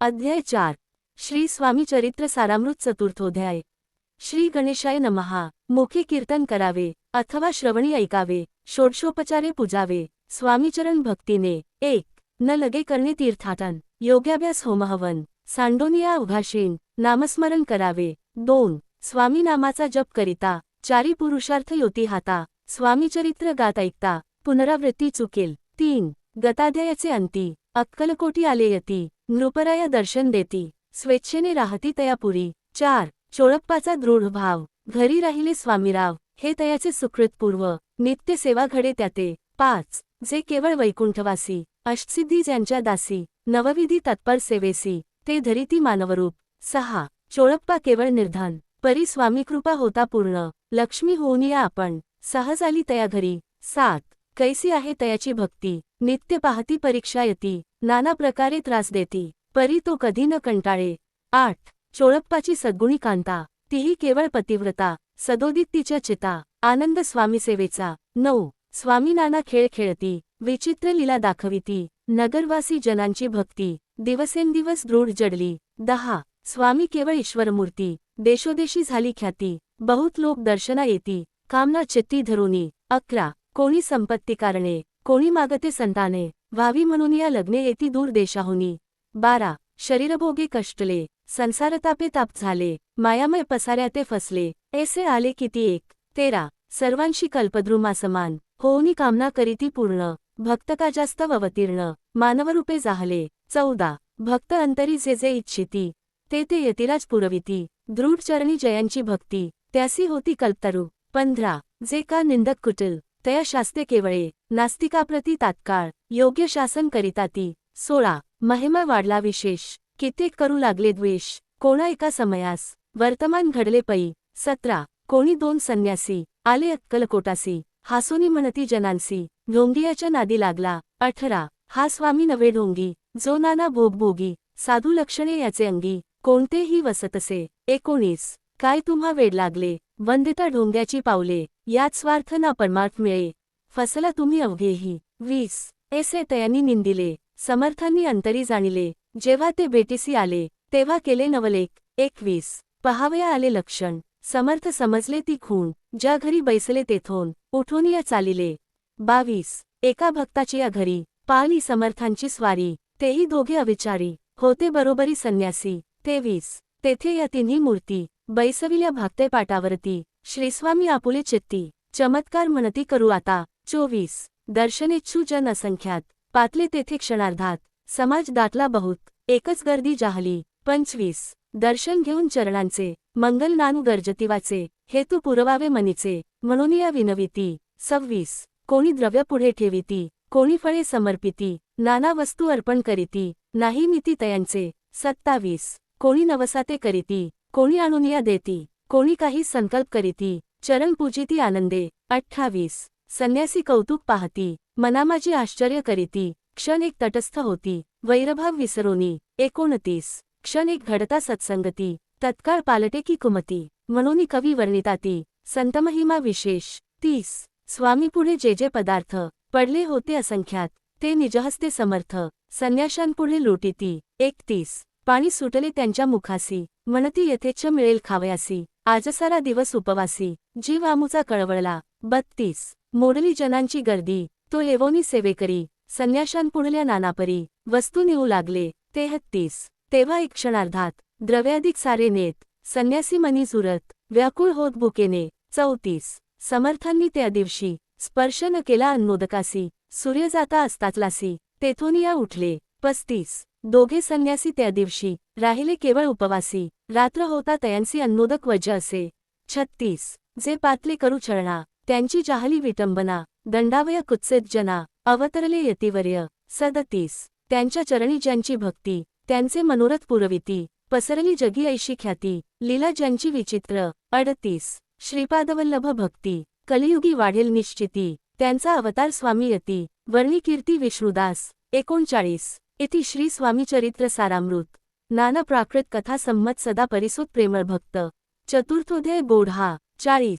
अध्याय 4 श्री स्वामी चरित्र सारामृत चतुर्थोध्याय। श्री गणेशाय नमः। मुखे कीर्तन करावे अथवा श्रवणी ऐकावे, षोडशोपचारे पूजावे स्वामीचरण भक्तीने। 1. न लगे करणे तीर्थाटन, योग्याभ्यास होमहवन, सांडोनिया उभाषीण, नामस्मरण करावे। 2. स्वामी नामाचा जप करिता, चारी पुरुषार्थ योती हाता, स्वामीचरित्र गात ऐकता, पुनरावृत्ती चुकेल। 3. गताध्यायाचे अंती, अक्कलकोटी आले यती, नृपराया दर्शन देती, स्वेच्छेने राहती तयापुरी। 4. चोळप्पाचा दृढ भाव, घरी राहिले स्वामीराव, हे तयाचे सुकृतपूर्व, नित्य सेवा घडे त्याते। 5. जे केवळ वैकुंठवासी, अष्टसिद्धी ज्यांच्या दासी, नवविधी तत्पर सेवेसी, ते धरिती मानवरूप। 6. चोळप्पा केवळ निर्धन, परी स्वामीकृपा होता पूर्ण, लक्ष्मी होऊन या आपण, सहज आली तया घरी। 7. कैसी आहे तयाची भक्ती, नित्य पाहती परीक्षा येती, नाना प्रकारे त्रास देती, परी तो कधी न कंटाळे। 8. चोळप्पाची सद्गुणी कांता, तीही केवळ पतिव्रता, सदोदित तिच्या चिता, आनंद स्वामीसेवेचा। 9. स्वामी नाना खेळ खेळती, विचित्र लीला दाखविती, नगरवासी जनांची भक्ती, दिवसेंदिवस दृढ जडली। 10. स्वामी केवळ ईश्वरमूर्ती, देशोदेशी झाली ख्याती, बहुत लोक दर्शना येती, कामना चित्ती धरुनी। 11. कोणी संपत्ती कारणे, कोणी मागते संताने, व्हावी म्हणून या लग्ने येती दूर देशाहुनी। 12. शरीरभोगे कष्टले, संसारतापे ताप झाले, मायामय पसाऱ्या ते फसले, ऐसे आले किती एक। 13. सर्वांशी कल्पद्रुमा समान, होऊनी कामना करीती पूर्ण, भक्त का जास्त अवतीर्ण, मानवरूपे जाहले। 14. भक्त अंतरी जे जे इच्छिती, ते यतिराज पुरविती, दृढ चरणी जयांची भक्ती, त्यासी होती कल्पतरू। 15. जे का निंदक कुटिल, तया शास्ते केवळे, नास्तिकाप्रती तात्काळ, योग्य शासन करिताती। 16. महिमा वाढला विशेष, कित्येक करू लागले द्वेष, कोणा एका समयास, वर्तमान घडले पै। 17. कोणी दोन संन्यासी, आले अक्कलकोटासी, हासोनी म्हणती जनांसी, ढोंगियाच्या नादी लागला। 18. हा स्वामी नवे ढोंगी, जो नाना भोगभोगी, साधू लक्षणे याचे अंगी, कोणतेही वसतसे। 19. काय तुम्हा वेड लागले, वंदिता ढोंग्याची पावले, यात स्वार्थ ना परमार्थ मिळे, फसला तुम्ही अवघेही। 20. ऐसे तयांनी निंदिले, समर्थांनी अंतरी जाणिले, जेव्हा ते भेटीसी आले, तेव्हा केले नवलेख। 21. पहावया आले लक्षण, समर्थ समजले ती खूण, ज्या घरी बैसले तेथून, उठून या चालिले। 22. एका भक्ताची या घरी, पाहिली समर्थांची स्वारी, तेही दोघे अविचारी, होते बरोबरी संन्यासी। 23. तेथे या तिन्ही मूर्ती, बैसविल्या भागते पाटावरती, श्रीस्वामी आपुले चित्ती, चमत्कार म्हणती करू आता। 24. दर्शनेच्छू जन असंख्यात, पातले तेथे क्षणार्धात, समाज दाटला बहुत, एकच गर्दी जाहली। 25. दर्शन घेऊन चरणांचे, मंगल नानू गर्जतिवाचे, हेतू पुरवावे मनीचे, म्हणून या विनविती। 26. कोणी द्रव्य पुढे ठेविती, कोणी फळे समर्पिती, नाना वस्तू अर्पण करीती, नाही मिती तयांचे। 27. कोणी नवसाते करीती, कोणी आणूनिया देती, कोणी काही संकल्प करीती, चरण पूजिती आनंदे। 28. संन्यासी कौतुक पाहती, मनामाजी आश्चर्य करीती, क्षण एक तटस्थ होती, वैरभाव विसरोनी। 29. क्षण एक घडता सत्संगती, तत्काळ पालटे की कुमती, म्हणून कवी वर्णिताती, संतमहिमा विशेष। 30. स्वामीपुढे जे जे पदार्थ, पडले होते असंख्यात, ते निजहस्ते समर्थ, संन्याशांपुढे लोटीती। 31. पाणी सुटले त्यांच्या मुखासी, म्हणती यथेच्छ मिळेल खावयासी, आजसारा दिवस उपवासी, जीव आमुचा कळवळला। 32. मोडली जनांची गर्दी, तो येवोनी सेवेकरी, संन्याशांपुढल्या नानापरी, वस्तू नेऊ लागले। 33. तेव्हा एक क्षणार्धात, द्रव्याधिक सारे नेत, संन्यासी मनी जुरत, व्याकुळ होत भुकेने। 34. समर्थांनी त्या दिवशी, स्पर्श न केला अन्नोदकासी, सूर्य जाता अस्ताचलासी, तेथून या उठले। 35. दोघे संन्यासी त्या दिवशी, राहिले केवळ उपवासी, रात्र होता तयांसी अन्नोदक वज्र असे। 36. जे पातले करू छळणा, त्यांची जाहली विटंबना, दंडावया कुत्सित जना, अवतरले यतिवर्य। 37. त्यांच्या चरणी ज्यांची भक्ती, त्यांचे मनोरथ पुरविती, पसरली जगी ऐशी ख्याती, लीला ज्यांची विचित्र। 38. श्रीपादवल्लभ भक्ती, कलियुगी वाढेल निश्चिती, त्यांचा अवतार स्वामी यती, वर्णी कीर्ती विष्णुदास। 39. इति श्री स्वामी चरित्र सारामृत, नाना प्राकृत कथा संमत सदा परिसुत प्रेमळ भक्त, चतुर्थोध्याय बोढा। 40.